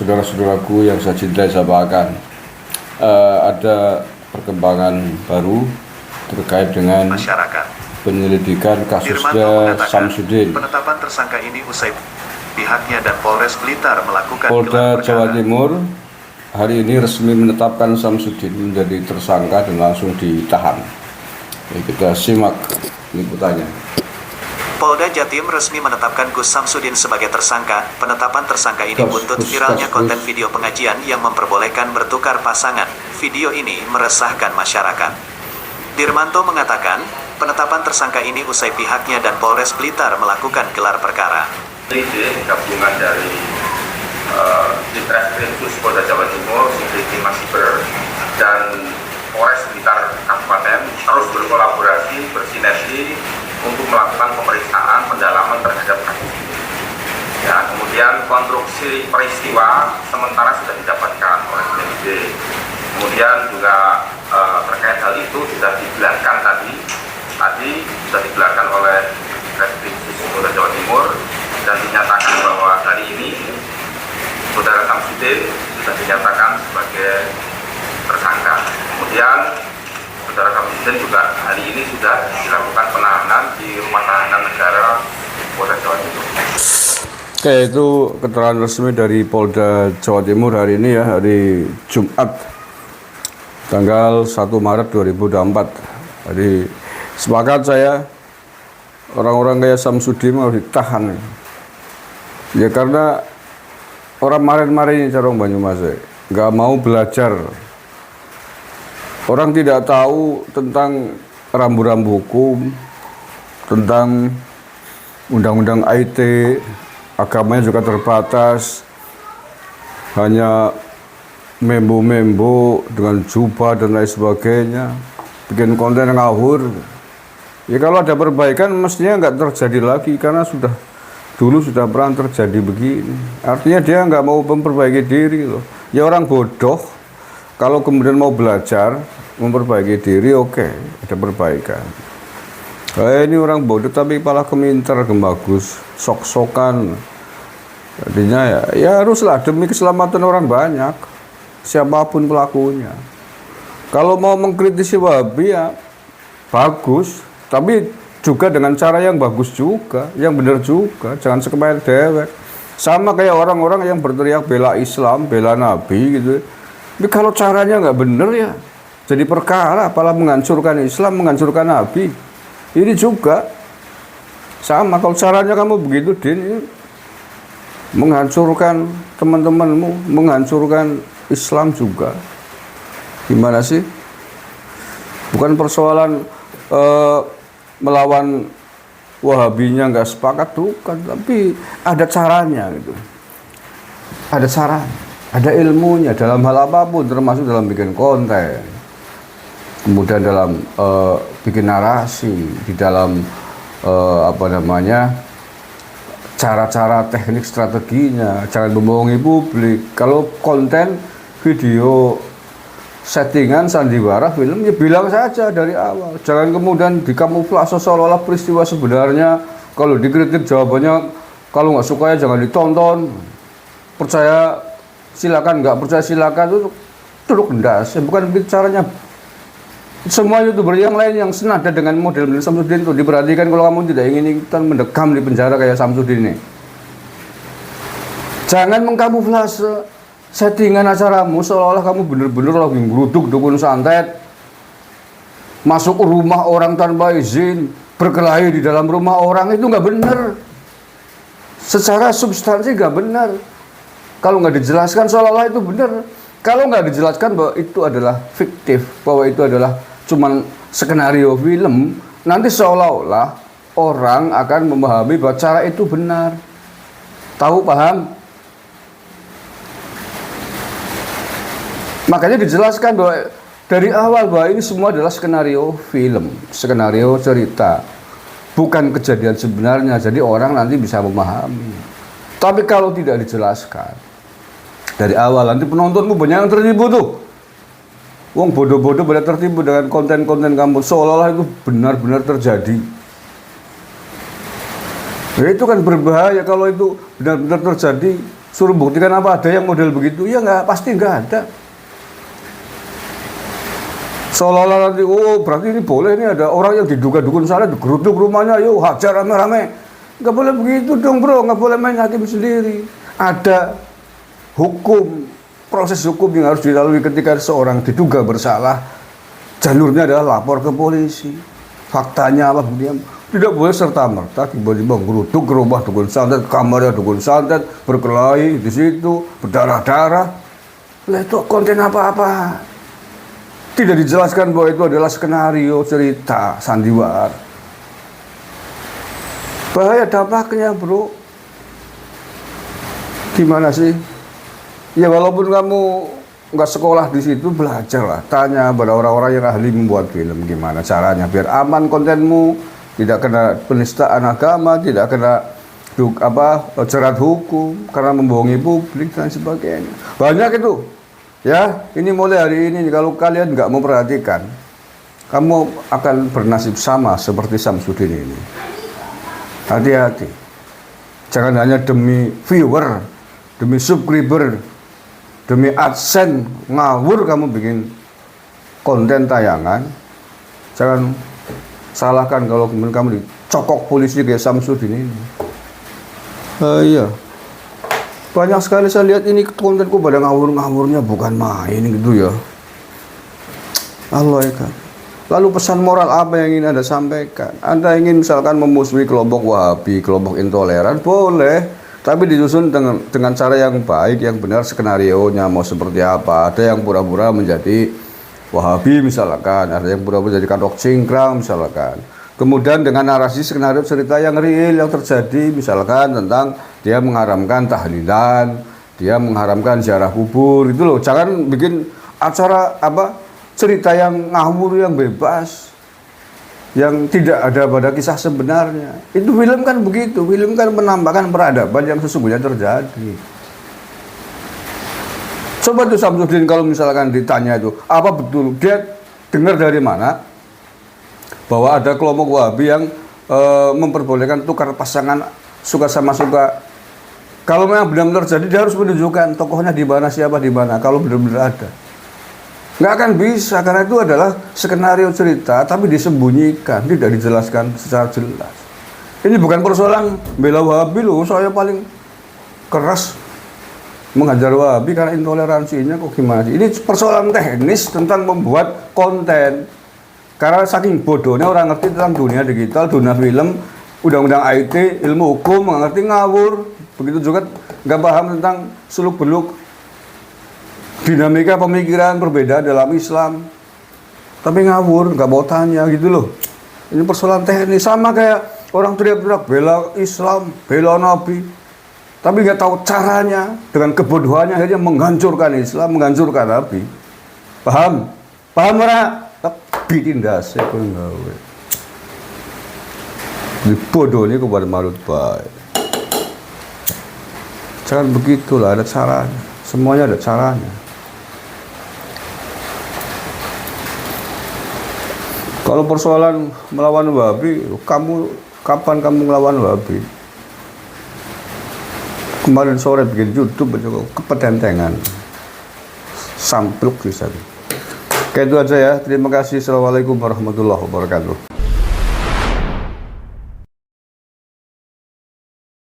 saudara-saudaraku yang saya cintai, saya banggakan. Ada perkembangan baru terkait dengan masyarakat. Penyelidikan kasusnya Dirmanto Samsudin. penetapan tersangka ini usai pihaknya dan Polres Blitar melakukan Polda gelar Jawa perkara. Timur hari ini resmi menetapkan Samsudin menjadi tersangka dan langsung ditahan. Kita simak liputannya. Polda Jatim resmi menetapkan Gus Samsudin sebagai tersangka. Penetapan tersangka ini buntut viralnya konten video pengajian yang memperbolehkan bertukar pasangan. Video ini meresahkan masyarakat. Dirmanto mengatakan, penetapan tersangka ini usai pihaknya dan Polres Blitar melakukan gelar perkara. Ini gabungan dari Ditreskrim Polda Jawa Timur, Subdit Masiber, dan Polres Blitar Kabupaten terus berkolaborasi, bersinergi untuk melakukan pemeriksaan pendalaman terhadap kasus ini. Ya, kemudian konstruksi peristiwa sementara sudah didapatkan oleh penyidik. Kemudian juga terkait hal itu sudah digelarkan tadi sudah digelarkan oleh Reskrim Polda Jawa Timur dan dinyatakan bahwa hari ini Saudara Samsudin sudah dinyatakan sebagai tersangka. Kemudian Saudara Samsudin juga hari ini sudah dilakukan penahanan di Rumah Tahanan Negara Polda Jawa Timur. Oke, itu keterangan resmi dari Polda Jawa Timur hari ini ya, hari Jumat tanggal 1 Maret 2024. Jadi sepakat saya, orang-orang kayak Samsudin harus ditahan. Ya karena orang marin-marin carong Banyumas nggak mau belajar. Orang tidak tahu tentang rambu-rambu hukum, tentang undang-undang IT, agamanya juga terbatas, hanya membo-membo dengan jubah dan lain sebagainya, bikin konten ngawur. Ya kalau ada perbaikan mestinya nggak terjadi lagi, karena dulu sudah pernah terjadi begini. Artinya dia nggak mau memperbaiki diri loh. Ya orang bodoh kalau kemudian mau belajar memperbaiki diri, oke, ada perbaikan. Ini orang bodoh tapi malah keminter, bagus, sok-sokan. Jadinya ya haruslah demi keselamatan orang banyak, siapapun pelakunya. Kalau mau mengkritisi Wahabi ya bagus, tapi juga dengan cara yang bagus juga, yang benar juga, jangan sekepayat dewek. Sama kayak orang-orang yang berteriak bela Islam, bela Nabi gitu. Tapi kalau caranya nggak benar ya jadi perkara, apalah menghancurkan Islam, menghancurkan Nabi. Ini juga sama, kalau caranya kamu begitu, Din, menghancurkan teman-temanmu, menghancurkan Islam juga. Gimana sih? Bukan persoalan melawan Wahabinya nggak sepakat, bukan, tapi ada caranya gitu. Ada cara, ada ilmunya dalam hal apapun, termasuk dalam bikin konten, kemudian dalam bikin narasi, di dalam cara-cara teknik strateginya, jangan membohongi publik. Kalau konten video settingan sandiwara film, ya bilang saja dari awal, jangan kemudian dikamuflase seolah-olah peristiwa sebenarnya. Kalau dikritik jawabannya, kalau nggak suka ya jangan ditonton, percaya silakan, nggak percaya silakan, itu duduk gendas. Bukan caranya. Semua YouTuber yang lain yang senada dengan model Samsudin itu diperhatikan. Kalau kamu tidak ingin ikutan mendekam di penjara kayak Samsudin ini, jangan mengkamuflase settingan acaramu seolah-olah kamu bener-bener lagi ngeruduk dukun santet, masuk rumah orang tanpa izin, berkelahi di dalam rumah orang. Itu nggak bener, secara substansi nggak bener. Kalau nggak dijelaskan seolah-olah itu bener, kalau nggak dijelaskan bahwa itu adalah fiktif, bahwa itu adalah cuman skenario film, nanti seolah-olah orang akan memahami bahwa cara itu benar. Tahu, paham? Makanya dijelaskan bahwa dari awal bahwa ini semua adalah skenario film, skenario cerita, bukan kejadian sebenarnya. Jadi orang nanti bisa memahami. Tapi kalau tidak dijelaskan dari awal, nanti penontonmu banyak yang tertipu tuh. Wong bodoh-bodoh pada tertipu dengan konten-konten kamu seolah-olah itu benar-benar terjadi. Ya, itu kan berbahaya kalau itu benar-benar terjadi Suruh buktikan apa ada yang model begitu? Ya nggak, pasti nggak ada. Seolah-olah nanti, oh berarti ini boleh, ini ada orang yang diduga dukun sana, digeruduk rumahnya, yuk hajar rame-rame. Nggak boleh begitu dong bro, nggak boleh main hakim sendiri. Ada hukum, proses hukum yang harus dilalui ketika seorang diduga bersalah. Jalurnya adalah lapor ke polisi. Faktanya apa, buktinya. Tidak boleh serta-merta tiba-tiba geruduk ke rumah dukun santet, kamarnya dukun santet, berkelahi di situ, berdarah-darah. Lah itu konten apa-apa. Tidak dijelaskan bahwa itu adalah skenario cerita sandiwara. Bahaya dampaknya bro. Gimana sih? Ya walaupun kamu nggak sekolah di situ, belajarlah. Tanya pada orang-orang yang ahli membuat film gimana caranya biar aman kontenmu, tidak kena penistaan agama, tidak kena jerat hukum karena membohongi publik dan sebagainya. Banyak itu. Ya, ini mulai hari ini kalau kalian nggak memperhatikan, kamu akan bernasib sama seperti Samsudin ini. Hati-hati. Jangan hanya demi viewer, demi subscriber, demi AdSense ngawur kamu bikin konten tayangan. Jangan salahkan kalau kemudian kamu dicokok polisi kayak Samsudin ini. Iya. Banyak sekali saya lihat ini kontenku pada ngawur-ngawurnya bukan main gitu ya. Allah ya kan. Lalu pesan moral apa yang ingin Anda sampaikan? Anda ingin misalkan memusuhi kelompok Wahabi, kelompok intoleran, boleh. Tapi disusun dengan cara yang baik, yang benar skenarionya mau seperti apa. Ada yang pura-pura menjadi Wahabi misalkan, ada yang pura-pura jadi kandok cingkrang misalkan. Kemudian dengan narasi skenario cerita yang real yang terjadi, misalkan tentang dia mengharamkan tahlilan, dia mengharamkan ziarah kubur, itu loh. Jangan bikin acara cerita yang ngawur, yang bebas, yang tidak ada pada kisah sebenarnya. Itu film kan begitu, film kan menambahkan peradaban yang sesungguhnya terjadi. Coba tuh Samsudin kalau misalkan ditanya itu, apa betul dia dengar dari mana bahwa ada kelompok Wahabi yang memperbolehkan tukar pasangan suka sama suka. Kalau memang benar-benar terjadi, dia harus menunjukkan tokohnya di mana, siapa di mana. Kalau benar-benar ada, nggak akan bisa karena itu adalah skenario cerita, tapi disembunyikan, tidak dijelaskan secara jelas. Ini bukan persoalan bela Wahabi loh, saya paling keras menghajar Wahabi karena intoleransinya kok gimana sih? Ini persoalan teknis tentang membuat konten. Karena saking bodohnya orang ngerti tentang dunia digital, dunia film, undang-undang IT, ilmu hukum, nggak ngerti ngawur. Begitu juga nggak paham tentang seluk-beluk dinamika pemikiran perbedaan dalam Islam. Tapi ngawur, nggak mau tanya gitu loh. Ini persoalan teknis, sama kayak orang teriak-teriak bela Islam, bela Nabi. Tapi nggak tahu caranya, dengan kebodohannya akhirnya menghancurkan Islam, menghancurkan Nabi. Paham? Paham orang? Bikin dasar kau ngawe. Bodoh ini kepada malut baik. Jangan begitulah, ada caranya. Semuanya ada caranya. Kalau persoalan melawan Wahabi, kapan kamu melawan Wahabi? Kemarin sore bikin YouTube aja kepetentengan. Sampluk bisa. Kayak itu aja ya. Terima kasih. Assalamualaikum warahmatullahi wabarakatuh.